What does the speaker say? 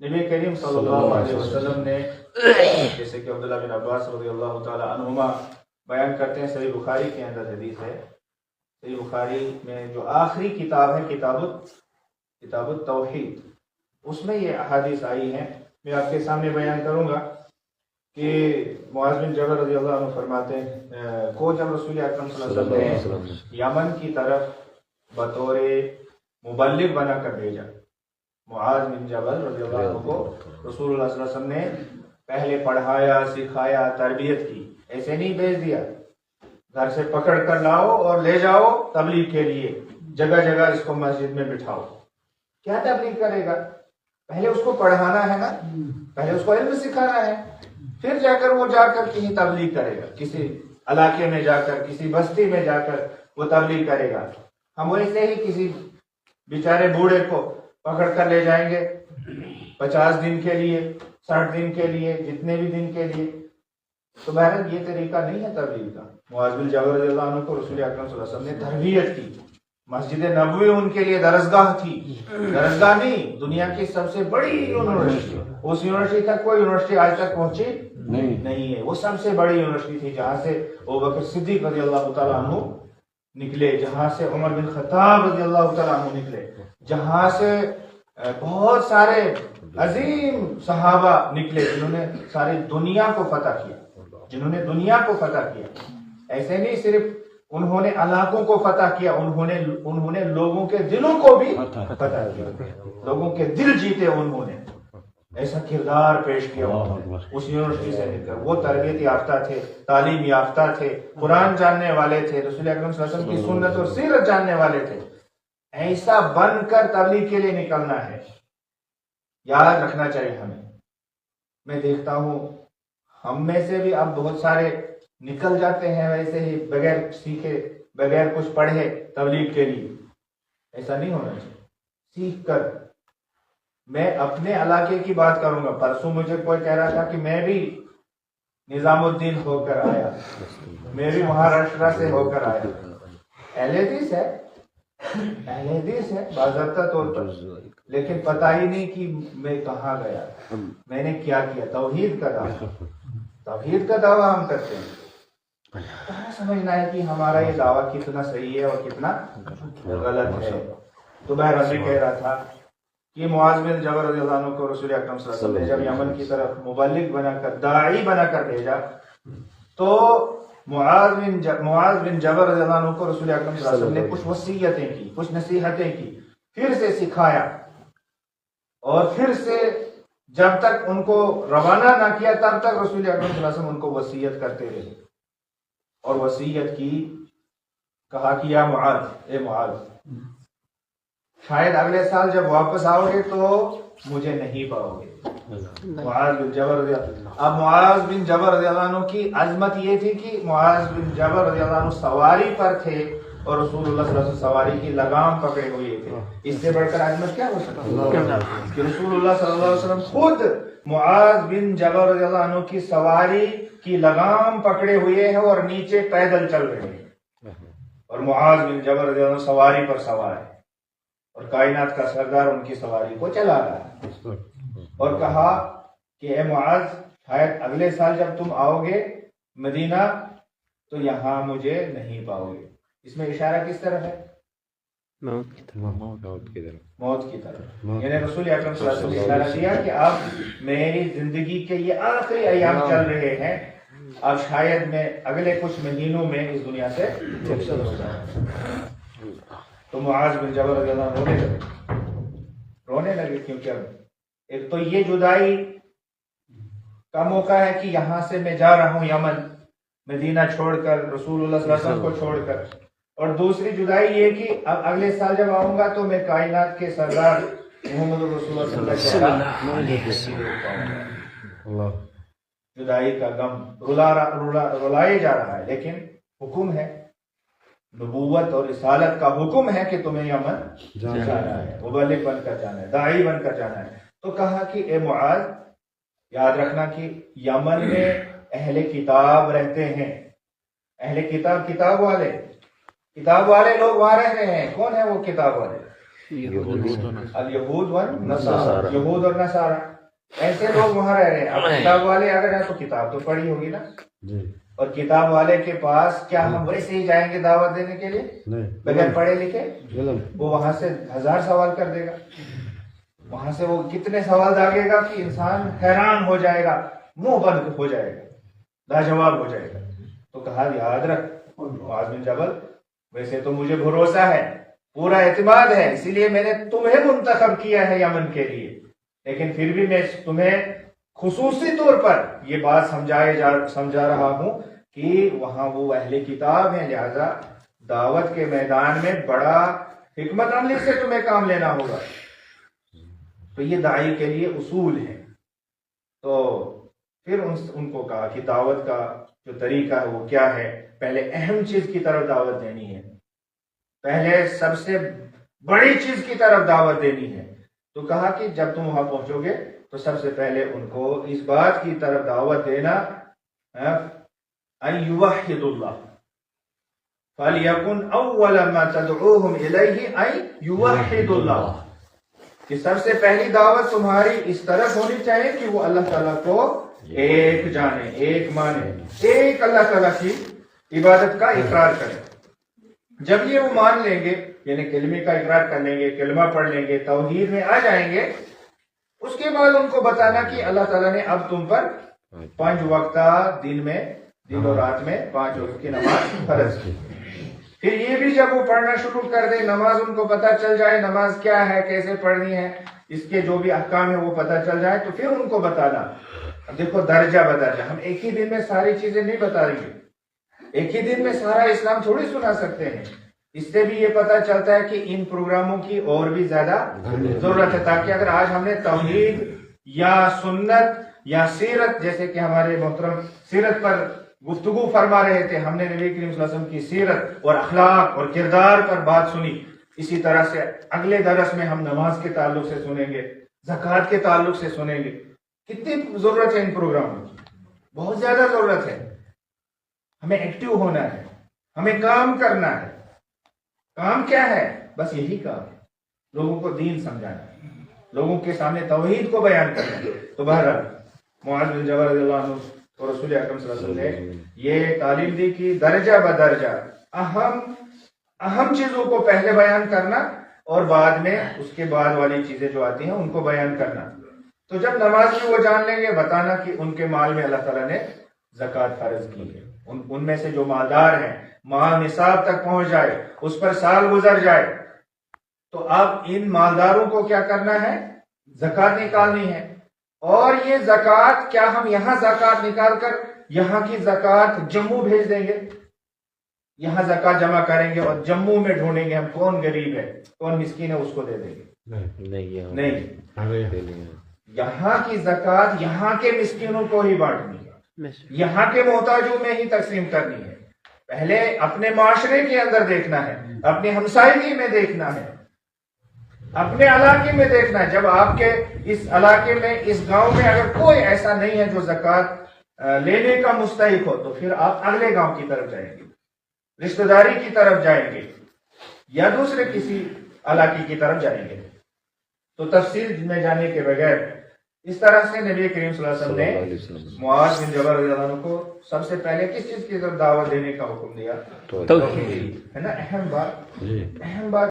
نبی کریم صلی اللہ علیہ وسلم نے جیسے کہ عبداللہ بن عباس رضی اللہ تعالی عنہما بیان کرتے ہیں، صحیح بخاری کے اندر حدیث ہے، صحیح بخاری میں جو آخری کتاب ہے کتاب التوحید، اس میں یہ احادیث آئی ہیں. میں آپ کے سامنے بیان کروں گا کہ معاذ بن جبل رضی اللہ عنہ فرماتے ہیں کو جب رسول اکرم صلی اللہ علیہ وسلم نے یمن کی طرف بطور مبلغ بنا کر بھیجا، معاذ بن جبل رضی اللہ عنہ کو رسول اللہ صلی اللہ علیہ وسلم نے پہلے پڑھایا، سکھایا، تربیت کی. ایسے نہیں بھیج دیا گھر سے پکڑ کر لاؤ اور لے جاؤ تبلیغ کے لیے، جگہ جگہ اس کو مسجد میں بٹھاؤ. کیا تبلیغ کرے گا؟ پہلے اس کو پڑھانا ہے نا، پہلے اس کو علم سکھانا ہے، پھر جا کر وہ کہیں تبلیغ کرے گا، کسی علاقے میں جا کر، کسی بستی میں جا کر وہ تبلیغ کرے گا. ہم ویسے ہی کسی بیچارے بوڑھے کو پکڑ کر لے جائیں گے 50 دن کے لیے، 60 دن کے لیے، جتنے بھی دن کے لیے، تو بہرحال یہ طریقہ نہیں ہے تبلیغ کا. معاذ بن جبل رضی اللہ عنہ کو رسول اکرم صلی اللہ علیہ وسلم نے تربیت کی. مسجد نبوی ان کے لیے درسگاہ تھی، درسگاہ نہیں، دنیا کی سب سے بڑی یونیورسٹی. اس یونیورسٹی تک کوئی یونیورسٹی آج تک پہنچی نہیں ہے. وہ سب سے بڑی یونیورسٹی تھی جہاں سے ابوبکر صدیق رضی اللہ تعالیٰ عنہ نکلے، جہاں سے عمر بن خطاب رضی اللہ تعالیٰ عنہ نکلے، جہاں سے بہت سارے عظیم صحابہ نکلے جنہوں نے ساری دنیا کو فتح کیا. ایسے نہیں صرف انہوں نے علاقوں کو فتح کیا، انہوں نے لوگوں کے دلوں کو بھی فتح کیا، لوگوں کے دل جیتے. انہوں نے ایسا کردار پیش کیا اس یونیورسٹی سے نکل کر. وہ تربیت یافتہ تھے، تعلیم یافتہ تھے، قرآن جاننے والے تھے، رسول اکرم صلی اللہ علیہ وسلم کی سنت اور سیرت جاننے والے تھے. ایسا بن کر تبلیغ کے لیے نکلنا ہے، یاد رکھنا چاہیے ہمیں. میں دیکھتا ہوں ہم میں سے بھی اب بہت سارے نکل جاتے ہیں ویسے ہی بغیر سیکھے، بغیر کچھ پڑھے تبلیغ کے لیے. ایسا نہیں ہونا چاہیے. سیکھ کر. میں اپنے علاقے کی بات کروں گا. پرسوں مجھے کوئی کہہ رہا تھا کہ میں بھی نظام الدین ہو کر آیا، میں بھی مہاراشٹر سے ہو کر آیا. اہل حدیث ہے باضابطہ طور پر، لیکن پتہ ہی نہیں کہ میں کہاں گیا، میں نے کیا کیا. توحید کا دعویٰ ہم کرتے ہیں. کہاں سمجھنا ہے کہ ہمارا یہ دعویٰ کتنا صحیح ہے اور کتنا غلط ہے. تو بہرحال میں کہہ رہا تھا کہ معاذ بن جبل رضی اللہ عنہ کو رسول اکرم صلی اللہ علیہ وسلم نے جب یمن کی طرف مبلغ بنا کر، داعی بنا کر بھیجا، تو معاذ بن جبل رضی اللہ عنہ کو رسول اکرم صلی اللہ علیہ وسلم نے کچھ وصیتیں کی، کچھ نصیحتیں کی، پھر سے سکھایا، اور پھر سے جب تک ان کو روانہ نہ کیا تب تک رسول اکرم صلی اللہ علیہ وسلم ان کو وصیت کرتے رہے. اور وصیت کی، کہا کہ یا معاذ، اے معاذ، شاید اگلے سال جب واپس آؤ گے تو مجھے نہیں پاؤ گے. معاذ بن جبل رضی اللہ عنہ. اب معاذ بن جبل رضی اللہ عنہ کی عظمت یہ تھی کہ معاذ بن جبل رضی اللہ عنہ سواری پر تھے اور رسول اللہ صلی اللہ علیہ وسلم سواری کی لگام پکڑے ہوئے تھے. اس سے بڑھ کر عظمت کیا ہو سکتی ہے کہ رسول اللہ صلی اللہ علیہ وسلم خود معاذ بن جبل رضی اللہ عنہ کی سواری کی لگام پکڑے ہوئے ہیں اور نیچے پیدل چل رہے ہیں، اور معاذ بن جبل رضی اللہ عنہ سواری پر سوار ہے، اور کائنات کا سردار ان کی سواری کو چلا رہا ہے. اور کہا کہ اے معاذ، شاید اگلے سال جب تم آؤ گے مدینہ تو یہاں مجھے نہیں پاؤ گے. اس میں اشارہ کس طرف ہے؟ موت کی طرف. یعنی رسول اکرم صلی اللہ علیہ وسلم نے اشارہ دیا کہ اب میری زندگی کے یہ آخری ایام چل رہے ہیں، اب شاید میں اگلے کچھ مہینوں میں اس دنیا سے رخصت ہو جاؤں. تو معاذ بن جبل رضی اللہ عنہ رونے لگے، کیونکہ اب ایک تو یہ جدائی کا موقع ہے کہ یہاں سے میں جا رہا ہوں یمن، مدینہ چھوڑ کر، رسول اللہ صلی اللہ علیہ وسلم کو چھوڑ کر، اور دوسری جدائی یہ کہ اب اگلے سال جب آؤں گا تو میں کائنات کے سردار محمد رسول اللہ صلی اللہ علیہ وسلم. جدائی کا غم رلائے جا رہا ہے، لیکن حکم ہے، نبوت اور رسالت کا حکم ہے کہ تمہیں یمن جانا ہے، مبلغ بن کر جانا ہے، داعی بن کر جانا ہے. تو کہا کہ اے معاذ، یاد رکھنا کہ یمن میں اہل کتاب رہتے ہیں. اہل کتاب، کتاب والے لوگ وہاں رہ رہے ہیں. کون ہے وہ کتاب والے؟ الیہود والنصارى، یہود اور نصارہ، ایسے لوگ وہاں رہ رہے ہیں. اب کتاب والے اگر ہیں تو کتاب تو پڑھی ہوگی نا، اور کتاب والے کے پاس کیا ہم ویسے ہی جائیں گے دعوت دینے کے لیے بغیر پڑھے لکھے؟ وہ وہاں سے 1000 سوال کر دے گا، وہاں سے وہ کتنے سوال داغے گا کہ انسان حیران ہو جائے گا، منہ بند ہو جائے گا، لاجواب ہو جائے گا. تو کہا یاد رکھ معاذ بن جبل، ویسے تو مجھے بھروسہ ہے، پورا اعتماد ہے، اسی لیے میں نے تمہیں منتخب کیا ہے یمن کے لیے، لیکن پھر بھی میں تمہیں خصوصی طور پر یہ بات سمجھا رہا ہوں کہ وہاں وہ اہل کتاب ہیں، لہذا دعوت کے میدان میں بڑا حکمت عملی سے تمہیں کام لینا ہوگا. تو یہ داعی کے لیے اصول ہیں. تو پھر ان کو کہا کہ دعوت کا جو طریقہ ہے وہ کیا ہے. پہلے اہم چیز کی طرف دعوت دینی ہے، پہلے سب سے بڑی چیز کی طرف دعوت دینی ہے. تو کہا کہ جب تم وہاں پہنچو گے تو سب سے پہلے ان کو اس بات کی طرف دعوت دینا ان یوحد اللہ، فَلْيَكُنْ أَوَّلَ مَا تَدْعُوهُمْ إِلَيْهِ أَن يُوَحِّدُ اللَّهِ، کہ سب سے پہلی دعوت تمہاری اس طرف ہونی چاہیے کہ وہ اللہ تعالیٰ کو ایک جانے، ایک مانے، ایک اللہ تعالیٰ کی عبادت کا اقرار کرے. جب یہ وہ مان لیں گے، یعنی کلمے کا اقرار کر لیں گے، کلمہ پڑھ لیں گے، توحید میں آ جائیں گے، اس کے بعد ان کو بتانا کہ اللہ تعالیٰ نے اب تم پر 5 وقتہ دن و رات میں 5 وقت کی نماز فرض کی. پھر یہ بھی جب وہ پڑھنا شروع کر دے، نماز ان کو پتہ چل جائے نماز کیا ہے، کیسے پڑھنی ہے، اس کے جو بھی احکام ہے وہ پتہ چل جائے، تو پھر ان کو بتانا. اب دیکھو درجہ بدرجہ، ہم ایک ہی دن میں ساری چیزیں نہیں بتا رہے ہیں، ایک ہی دن میں سارا اسلام تھوڑی سنا سکتے ہیں. اس سے بھی یہ پتہ چلتا ہے کہ ان پروگراموں کی اور بھی زیادہ ضرورت ہے، تاکہ اگر آج ہم نے توحید یا سنت یا سیرت، جیسے کہ ہمارے محترم سیرت پر گفتگو فرما رہے تھے، ہم نے نبی کریم صلی اللہ علیہ وسلم کی سیرت اور اخلاق اور کردار پر بات سنی، اسی طرح سے اگلے درس میں ہم نماز کے تعلق سے سنیں گے، زکوٰۃ کے تعلق سے سنیں گے. کتنی ضرورت ہے ان پروگراموں کی، بہت زیادہ ضرورت ہے. ہمیں ایکٹیو ہونا ہے، ہمیں کام کرنا ہے. کام کیا ہے؟ بس یہی کام ہے، لوگوں کو دین سمجھانا ہے، لوگوں کے سامنے توحید کو بیان کرنا ہے. تو بہرحال معاذ بن جبل رضی اللہ عنہ اور رسول اکرم صلی اللہ علیہ وسلم نے یہ تعلیم دی کہ درجہ بدرجہ اہم چیزوں کو پہلے بیان کرنا اور بعد میں اس کے بعد والی چیزیں جو آتی ہیں ان کو بیان کرنا. تو جب نماز میں وہ جان لیں گے، بتانا کہ ان کے مال میں اللہ تعالیٰ نے زکوٰۃ فرض کی ہے، ان میں سے جو مالدار ہیں مال نصاب تک پہنچ جائے، اس پر سال گزر جائے، تو اب ان مالداروں کو کیا کرنا ہے؟ زکوٰۃ نکالنی ہے. اور یہ زکوٰۃ کیا ہم یہاں زکوٰۃ نکال کر یہاں کی زکوٰۃ جموں بھیج دیں گے؟ یہاں زکوٰۃ جمع کریں گے اور جموں میں ڈھونڈیں گے ہم کون غریب ہے، کون مسکین ہے، اس کو دے دیں گے؟ نہیں. یہاں کی زکوٰۃ یہاں کے مسکینوں کو ہی بانٹنی ہے، یہاں کے محتاجوں میں ہی تقسیم کرنی ہے. پہلے اپنے معاشرے کے اندر دیکھنا ہے، اپنے ہمسائیگی میں دیکھنا ہے، اپنے علاقے میں دیکھنا ہے. جب آپ کے اس علاقے میں، اس گاؤں میں اگر کوئی ایسا نہیں ہے جو زکوٰۃ لینے کا مستحق ہو، تو پھر آپ اگلے گاؤں کی طرف جائیں گے، رشتہ داری کی طرف جائیں گے، یا دوسرے کسی علاقے کی طرف جائیں گے. تو تفصیل میں جانے کے بغیر اس طرح سے نبی کریم صلی اللہ علیہ وسلم نے معاذ بن جبل رضی اللہ عنہ کو سب سے پہلے کس چیز کی طرف دعوت دینے کا حکم دیا؟ توحید ہے نا. اہم بات